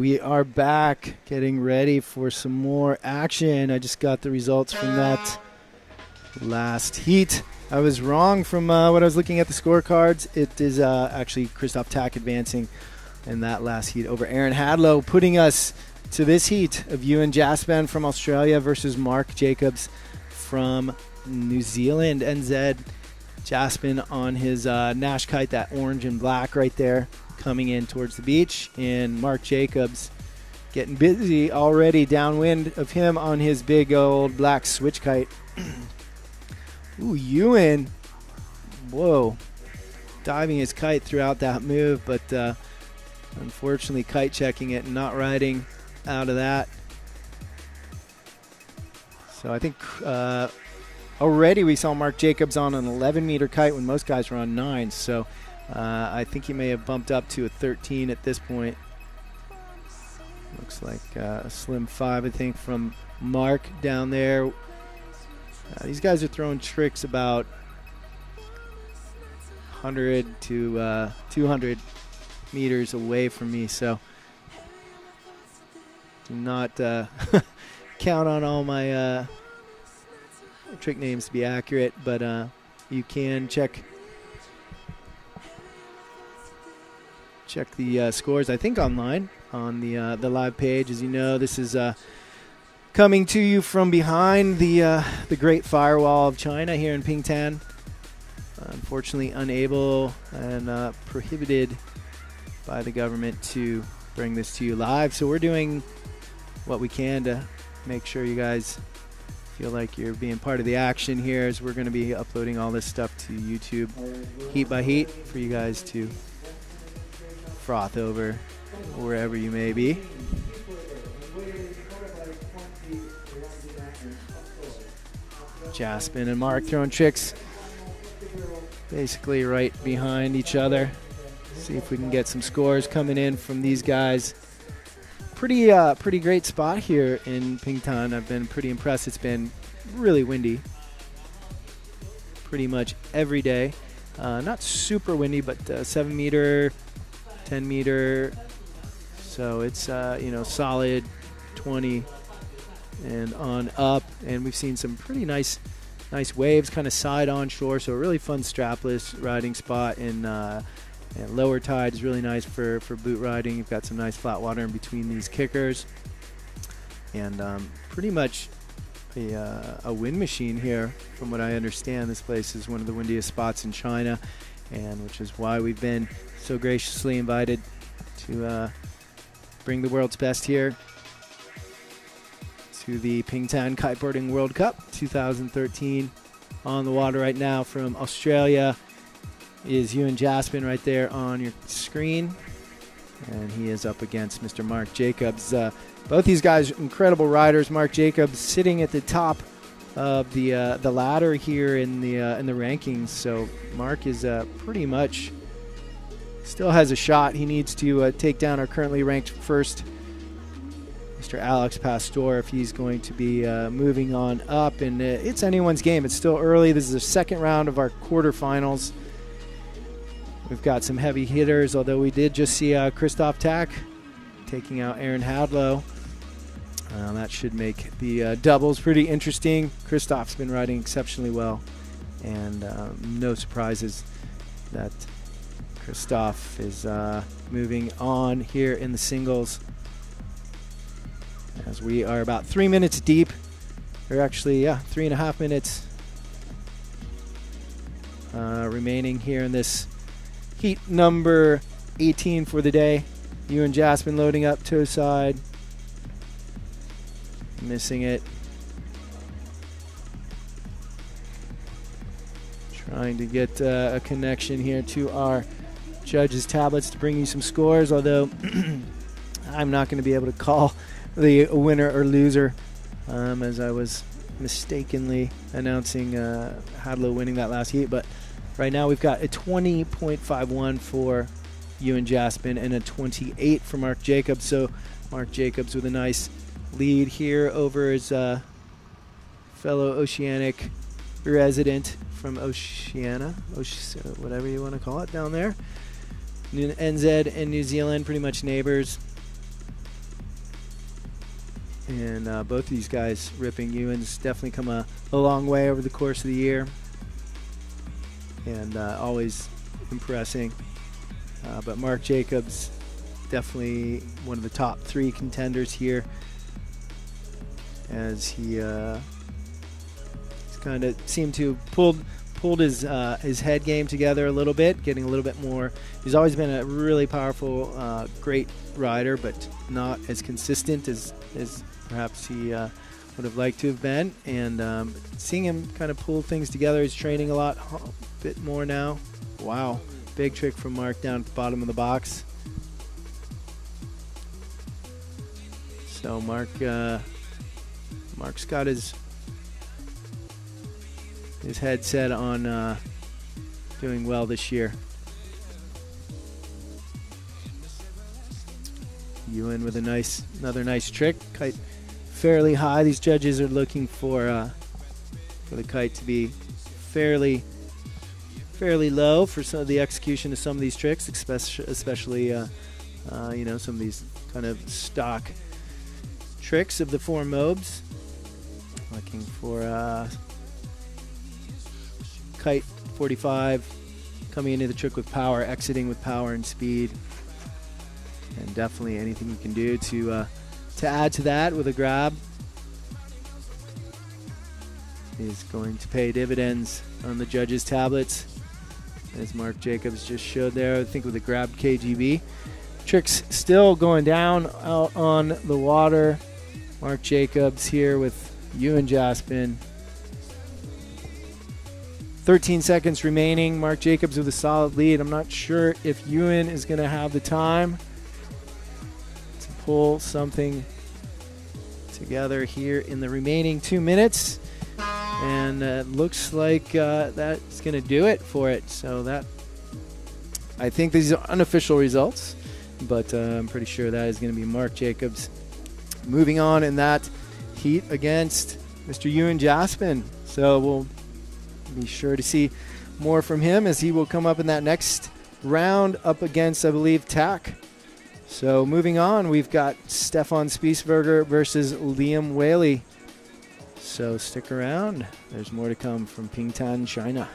we are back getting ready for some more action. I just got the results from that last heat. I was wrong from what I was looking at the scorecards. It is actually Christoph Tack advancing in that last heat over Aaron Hadlow, putting us to this heat of Ewan Jaspan from Australia versus Mark Jacobs from New Zealand. NZ Jaspan on his Nash kite, that orange and black right there, coming in towards the beach, and Mark Jacobs getting busy already downwind of him on his big old black switch kite. Ooh, Ewan, whoa, diving his kite throughout that move, but unfortunately kite checking it and not riding out of that. So I think already we saw Mark Jacobs on an 11-meter kite when most guys were on 9, so I think he may have bumped up to a 13 at this point. Looks like a slim 5, I think, from Mark down there. These guys are throwing tricks about 100 to 200 meters away from me, so do not count on all my trick names to be accurate, but you can check the scores, I think, online on the live page. As you know, this is coming to you from behind the Great Firewall of China here in Pingtan. Unfortunately, unable and prohibited by the government to bring this to you live. So we're doing what we can to make sure you guys feel like you're being part of the action here, as we're going to be uploading all this stuff to YouTube heat by heat for you guys to froth over wherever you may be. Jaspan and Mark throwing tricks basically right behind each other. See if we can get some scores coming in from these guys. Pretty great spot here in Pingtan. I've been pretty impressed. It's been really windy pretty much every day. Not super windy, but 7-meter, 10-meter. So it's solid 20 and on up. And we've seen some pretty nice waves, kind of side on shore. So a really fun strapless riding spot in. And lower tide is really nice for boot riding. You've got some nice flat water in between these kickers. And pretty much a wind machine here, from what I understand. This place is one of the windiest spots in China, and which is why we've been so graciously invited to bring the world's best here to the Pingtan Kiteboarding World Cup 2013. On the water right now from Australia is Ewan Jaspan right there on your screen, and he is up against Mr. Mark Jacobs. Both these guys, incredible riders. Mark Jacobs sitting at the top of the ladder here in the rankings. So Mark is pretty much still has a shot. He needs to take down our currently ranked first, Mr. Alex Pastor, if he's going to be moving on up. And it's anyone's game. It's still early. This is the second round of our quarterfinals. We've got some heavy hitters, although we did just see Christoph Tack taking out Aaron Hadlow. That should make the doubles pretty interesting. Christoph's been riding exceptionally well, and no surprises that Christoph is moving on here in the singles, as we are about 3 minutes deep. Or actually, 3.5 minutes remaining here in this heat number 18 for the day. Ewan Jaspan loading up toe side. Missing it. Trying to get a connection here to our judges' tablets to bring you some scores, although I'm not going to be able to call the winner or loser, as I was mistakenly announcing Hadlow winning that last heat. But right now we've got a 20.51 for Ewan Jaspan and a 28 for Mark Jacobs. So Mark Jacobs with a nice lead here over his fellow Oceanic resident from Oceania, whatever you want to call it down there. NZ and New Zealand, pretty much neighbors. And both of these guys ripping. Ewan's definitely come a long way over the course of the year, and always impressing. But Mark Jacobs, definitely one of the top 3 contenders here, as he kind of seemed to pulled his head game together a little bit, getting a little bit more. He's always been a really powerful, great rider, but not as consistent as perhaps he would have liked to have been. And seeing him kind of pull things together, he's training a bit more now. Wow, big trick from Mark down at the bottom of the box. So Mark's got his head set on doing well this year. Ewan with another nice trick. Kite fairly high. These judges are looking for the kite to be fairly low for some of the execution of some of these tricks, especially some of these kind of stock tricks of the 4 mobs. Looking for kite 45, coming into the trick with power, exiting with power and speed, and definitely anything you can do to add to that with a grab is going to pay dividends on the judges' tablets, as Mark Jacobs just showed there. I think with the grab KGB. Tricks still going down out on the water. Mark Jacobs here with Ewan Jaspan. 13 seconds remaining. Mark Jacobs with a solid lead. I'm not sure if Ewan is going to have the time to pull something together here in the remaining 2 minutes. And looks like that's going to do it for it. So that, I think these are unofficial results, but I'm pretty sure that is going to be Mark Jacobs moving on in that heat against Mr. Ewan Jaspan. So we'll be sure to see more from him as he will come up in that next round up against, I believe, Tack. So moving on, we've got Stefan Spiesberger versus Liam Whaley. So stick around. There's more to come from Pingtan, China.